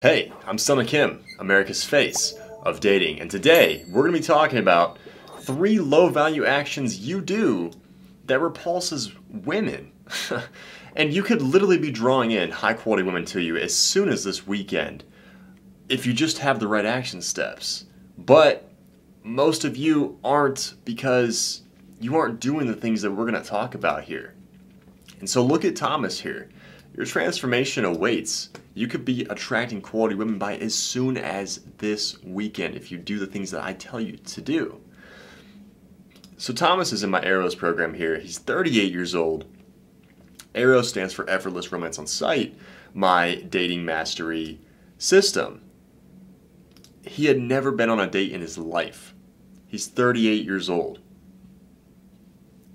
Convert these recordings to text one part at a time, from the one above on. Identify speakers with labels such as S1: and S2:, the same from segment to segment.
S1: Hey, I'm Selna, America's face of dating, and today we're going to be talking about 3 low-value actions you do that repulses women. And you could literally be drawing in high-quality women to you as soon as this weekend if you just have the right action steps. But most of you aren't because you aren't doing the things that we're going to talk about here. And so look at Thomas here. Your transformation awaits. You could be attracting quality women by as soon as this weekend if you do the things that I tell you to do. So Thomas is in my Arrows program here. He's 38 years old. Arrows stands for Effortless Romance on Sight, my dating mastery system. He had never been on a date in his life. He's 38 years old.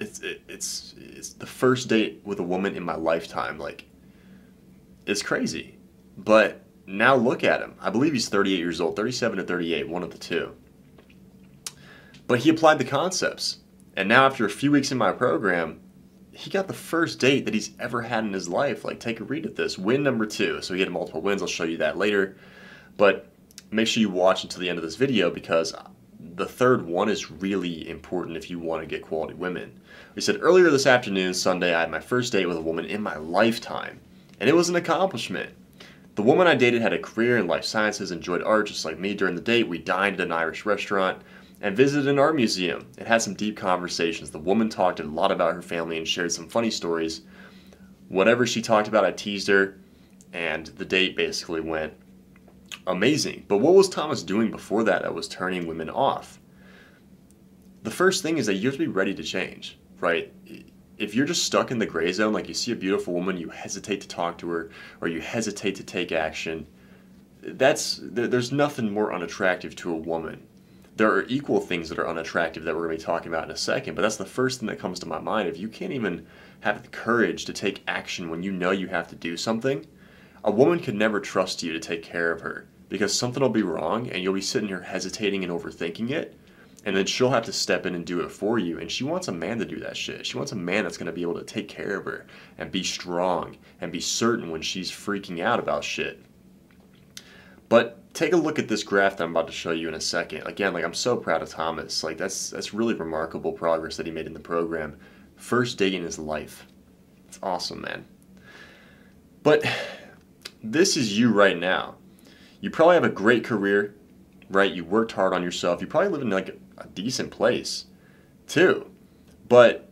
S1: It's the first date with a woman in my lifetime. Like, it's crazy. But now look at him. I believe he's 38 years old, 37 to 38, one of the two. But he applied the concepts. And now after a few weeks in my program, he got the first date that he's ever had in his life. Like, take a read at this. Win number 2. So he had multiple wins. I'll show you that later. But make sure you watch until the end of this video because the third one is really important if you want to get quality women. We said earlier this afternoon, Sunday, I had my first date with a woman in my lifetime. And it was an accomplishment. The woman I dated had a career in life sciences, enjoyed art just like me. During the date, we dined at an Irish restaurant and visited an art museum and had some deep conversations. The woman talked a lot about her family and shared some funny stories. Whatever she talked about, I teased her, and the date basically went amazing. But what was Thomas doing before that was turning women off? The first thing is that you have to be ready to change, right? If you're just stuck in the gray zone, like you see a beautiful woman, you hesitate to talk to her, or you hesitate to take action, there's nothing more unattractive to a woman. There are equal things that are unattractive that we're going to be talking about in a second, but that's the first thing that comes to my mind. If you can't even have the courage to take action when you know you have to do something, a woman could never trust you to take care of her because something will be wrong and you'll be sitting here hesitating and overthinking it. And then she'll have to step in and do it for you. And she wants a man to do that shit. She wants a man that's going to be able to take care of her and be strong and be certain when she's freaking out about shit. But take a look at this graph that I'm about to show you in a second. Again, like, I'm so proud of Thomas. Like, that's really remarkable progress that he made in the program. First date in his life. It's awesome, man. But this is you right now. You probably have a great career, right? You worked hard on yourself. You probably live in like a decent place too, but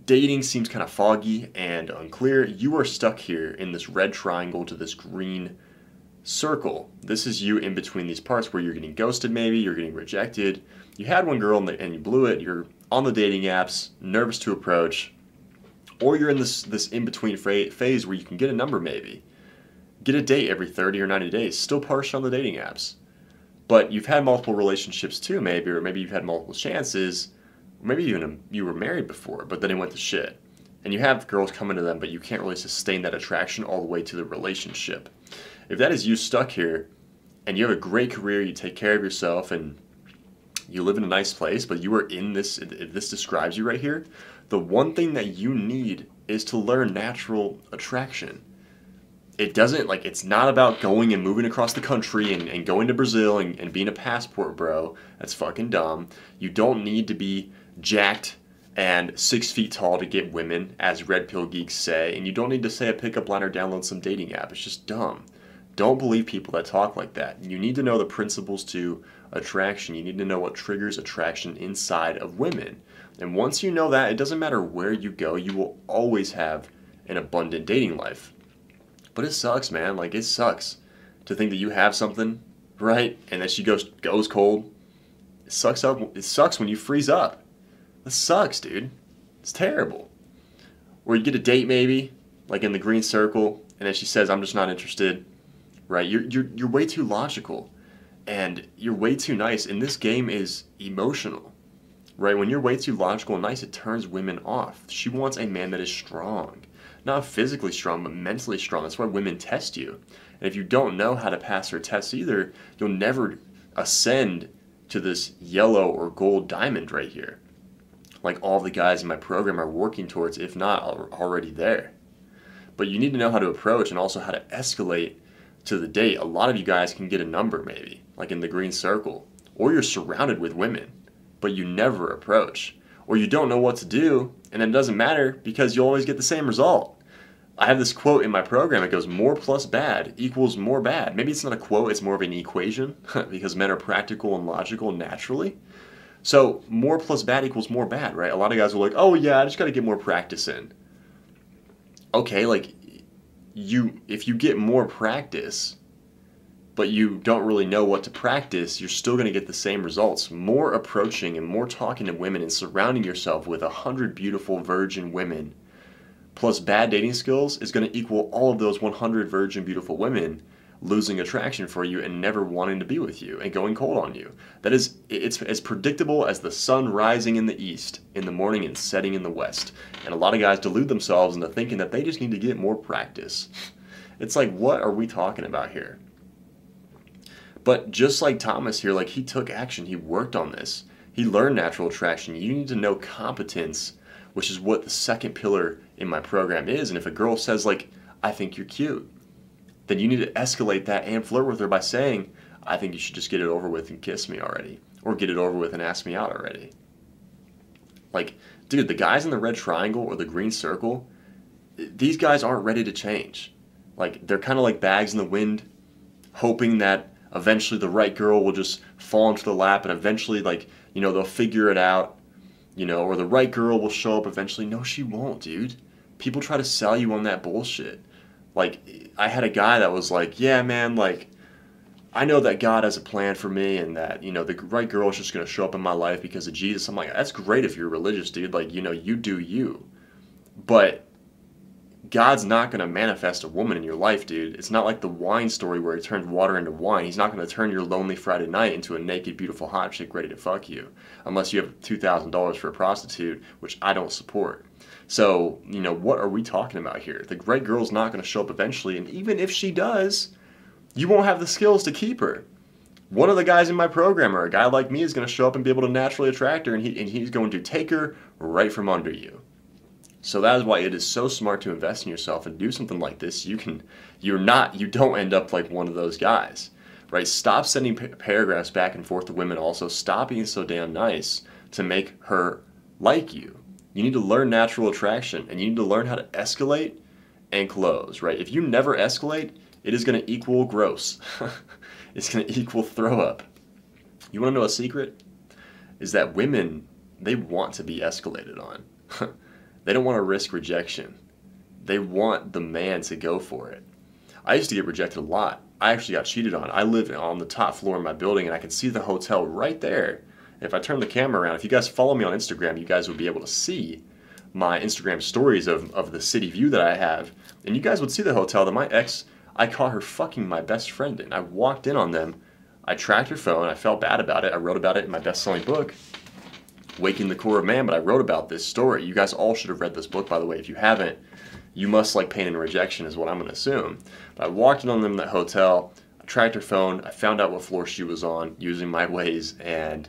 S1: dating seems kind of foggy and unclear. You are stuck here in this red triangle to this green circle. This is you in between these parts where you're getting ghosted, maybe you're getting rejected. You had one girl and you blew it. You're on the dating apps, nervous to approach, or you're in this in-between phase where you can get a number, maybe get a date every 30 or 90 days, still partial on the dating apps. But you've had multiple relationships too, maybe, or maybe you've had multiple chances, or maybe even you were married before, but then it went to shit. And you have girls coming to them, but you can't really sustain that attraction all the way to the relationship. If that is you stuck here, and you have a great career, you take care of yourself, and you live in a nice place, but you are in this, if this describes you right here, the one thing that you need is to learn natural attraction. It doesn't, like, it's not about going and moving across the country and going to Brazil and being a passport bro. That's fucking dumb. You don't need to be jacked and 6 feet tall to get women, as red pill geeks say, and you don't need to say a pickup line or download some dating app. It's just dumb. Don't believe people that talk like that. You need to know the principles to attraction. You need to know what triggers attraction inside of women. And once you know that, it doesn't matter where you go, you will always have an abundant dating life. But it sucks, man. Like, it sucks to think that you have something, right, and that she goes cold. It sucks when you freeze up. That sucks, dude. It's terrible. Or you get a date, maybe, like in the green circle, and then she says, "I'm just not interested." Right? You're way too logical, and you're way too nice. And this game is emotional, right? When you're way too logical and nice, it turns women off. She wants a man that is strong. Not physically strong, but mentally strong. That's why women test you. And if you don't know how to pass her tests either, you'll never ascend to this yellow or gold diamond right here. Like all the guys in my program are working towards, if not already there. But you need to know how to approach and also how to escalate to the date, a lot of you guys can get a number maybe, like in the green circle. Or you're surrounded with women, but you never approach. Or you don't know what to do, and then it doesn't matter because you always get the same result. I have this quote in my program. It goes, more plus bad equals more bad. Maybe it's not a quote, it's more of an equation because men are practical and logical naturally. So more plus bad equals more bad, right? A lot of guys are like, oh yeah, I just got to get more practice in. Okay, like if you get more practice, but you don't really know what to practice, you're still going to get the same results. More approaching and more talking to women and surrounding yourself with 100 beautiful virgin women plus bad dating skills is going to equal all of those 100 virgin beautiful women losing attraction for you and never wanting to be with you and going cold on you. That is, it's as predictable as the sun rising in the east in the morning and setting in the west. And a lot of guys delude themselves into thinking that they just need to get more practice. It's like, what are we talking about here? But just like Thomas here, like he took action, he worked on this. He learned natural attraction. You need to know competence, which is what the second pillar in my program is. And if a girl says like, I think you're cute, then you need to escalate that and flirt with her by saying, I think you should just get it over with and kiss me already. Or get it over with and ask me out already. Like, dude, the guys in the red triangle or the green circle, these guys aren't ready to change. Like, they're kind of like bags in the wind, hoping that eventually the right girl will just fall into the lap and eventually, like, you know, they'll figure it out, you know, or the right girl will show up eventually. No, she won't, dude. People try to sell you on that bullshit. Like, I had a guy that was like, yeah, man, like, I know that God has a plan for me and that, you know, the right girl is just going to show up in my life because of Jesus. I'm like, that's great if you're religious, dude. Like, you know, you do you. But God's not going to manifest a woman in your life, dude. It's not like the wine story where he turned water into wine. He's not going to turn your lonely Friday night into a naked, beautiful, hot chick ready to fuck you. Unless you have $2,000 for a prostitute, which I don't support. So, you know, what are we talking about here? The right girl's not going to show up eventually, and even if she does, you won't have the skills to keep her. One of the guys in my program, or a guy like me, is going to show up and be able to naturally attract her, and he's going to take her right from under you. So that is why it is so smart to invest in yourself and do something like this. You don't end up like one of those guys, right? Stop sending paragraphs back and forth to women. Also, stop being so damn nice to make her like you. You need to learn natural attraction, and you need to learn how to escalate and close, right? If you never escalate, it is going to equal gross. It's going to equal throw up. You want to know a secret? Is that women, they want to be escalated on. They don't want to risk rejection. They want the man to go for it. I used to get rejected a lot. I actually got cheated on. I live on the top floor of my building, and I could see the hotel right there. If I turn the camera around, if you guys follow me on Instagram, you guys would be able to see my Instagram stories of the city view that I have. And you guys would see the hotel that my ex, I caught her fucking my best friend in. I walked in on them. I tracked her phone. I felt bad about it. I wrote about it in my best-selling book, Waking the Core of Man, but I wrote about this story. You guys all should have read this book, by the way. If you haven't, you must like pain and rejection is what I'm going to assume. But I walked in on them in that hotel. I tracked her phone. I found out what floor she was on using my Waze, and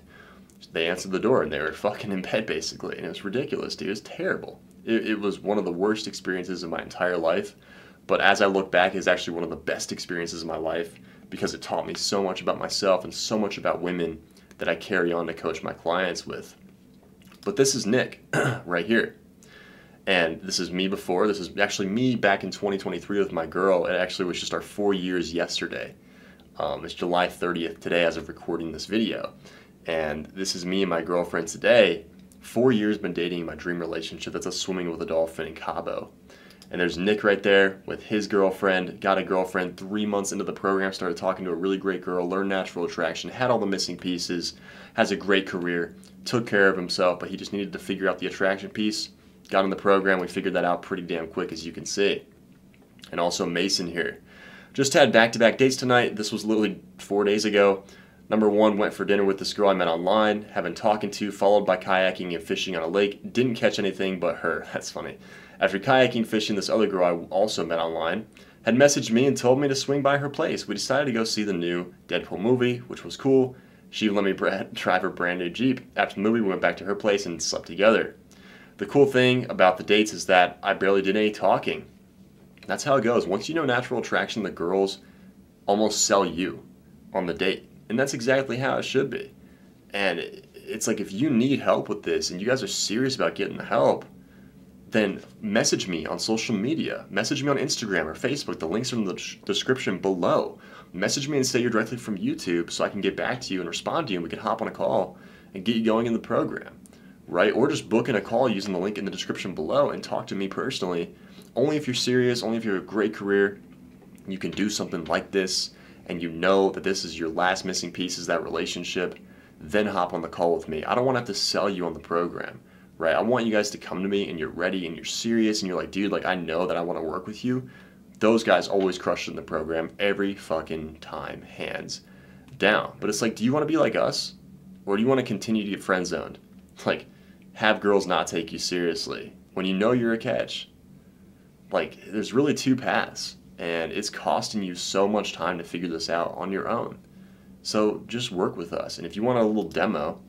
S1: they answered the door, and they were fucking in bed, basically. And it was ridiculous, dude. It was terrible. It was one of the worst experiences of my entire life. But as I look back, it's actually one of the best experiences of my life because it taught me so much about myself and so much about women that I carry on to coach my clients with. But this is Nick right here. And this is me before. This is actually me back in 2023 with my girl. It actually was just our 4 years yesterday. It's July 30th today as of recording this video. And this is me and my girlfriend today. 4 years been dating my dream relationship. That's a swimming with a dolphin in Cabo. And there's Nick right there with his girlfriend. Got a girlfriend 3 months into the program. Started talking to a really great girl. Learned natural attraction. Had all the missing pieces. Has a great career. Took care of himself, but he just needed to figure out the attraction piece. Got in the program. We figured that out pretty damn quick, as you can see. And also Mason here. Just had back-to-back dates tonight. This was literally 4 days ago. Number one, went for dinner with this girl I met online. Have been talking to, followed by kayaking and fishing on a lake. Didn't catch anything but her. That's funny. After kayaking, fishing, this other girl I also met online had messaged me and told me to swing by her place. We decided to go see the new Deadpool movie, which was cool. She let me drive her brand new Jeep. After the movie, we went back to her place and slept together. The cool thing about the dates is that I barely did any talking. That's how it goes. Once you know natural attraction, the girls almost sell you on the date. And that's exactly how it should be. And it's like, if you need help with this and you guys are serious about getting the help, then message me on social media. Message me on Instagram or Facebook. The links are in the description below. Message me and say you're directly from YouTube so I can get back to you and respond to you, and we can hop on a call and get you going in the program, right? Or just book in a call using the link in the description below and talk to me personally. Only if you're serious, only if you have a great career, you can do something like this, and you know that this is your last missing piece is that relationship, then hop on the call with me. I don't want to have to sell you on the program, right? I want you guys to come to me and you're ready and you're serious and you're like, dude, like I know that I want to work with you. Those guys always crush it in the program every fucking time, hands down. But it's like, do you want to be like us? Or do you want to continue to get friend zoned? Like, have girls not take you seriously when you know you're a catch? Like, there's really two paths, and it's costing you so much time to figure this out on your own. So just work with us. And if you want a little demo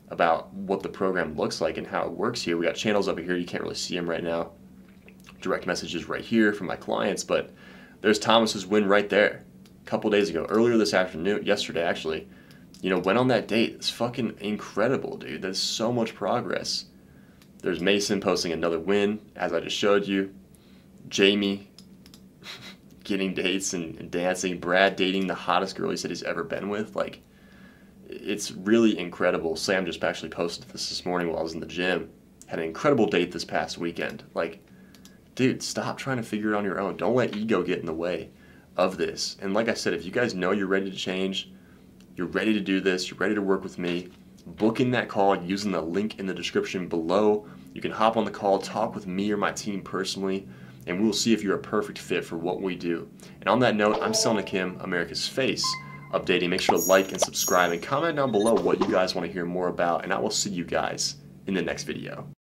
S1: about what the program looks like and how it works here, we got channels over here. You can't really see them right now. Direct messages right here from my clients, but there's Thomas's win right there. A couple days ago, earlier this afternoon, yesterday actually, went on that date. It's fucking incredible, dude. That's so much progress. There's Mason posting another win, as I just showed you. Jamie getting dates and dancing. Brad dating the hottest girl he said he's ever been with. Like, it's really incredible. Sam just actually posted this morning while I was in the gym. Had an incredible date this past weekend. Like, dude, stop trying to figure it on your own. Don't let ego get in the way of this. And like I said, if you guys know you're ready to change, you're ready to do this, you're ready to work with me, book in that call using the link in the description below. You can hop on the call, talk with me or my team personally, and we will see if you're a perfect fit for what we do. And on that note, I'm Selna Kim, America's Face, updating. Make sure to like and subscribe and comment down below what you guys want to hear more about, and I will see you guys in the next video.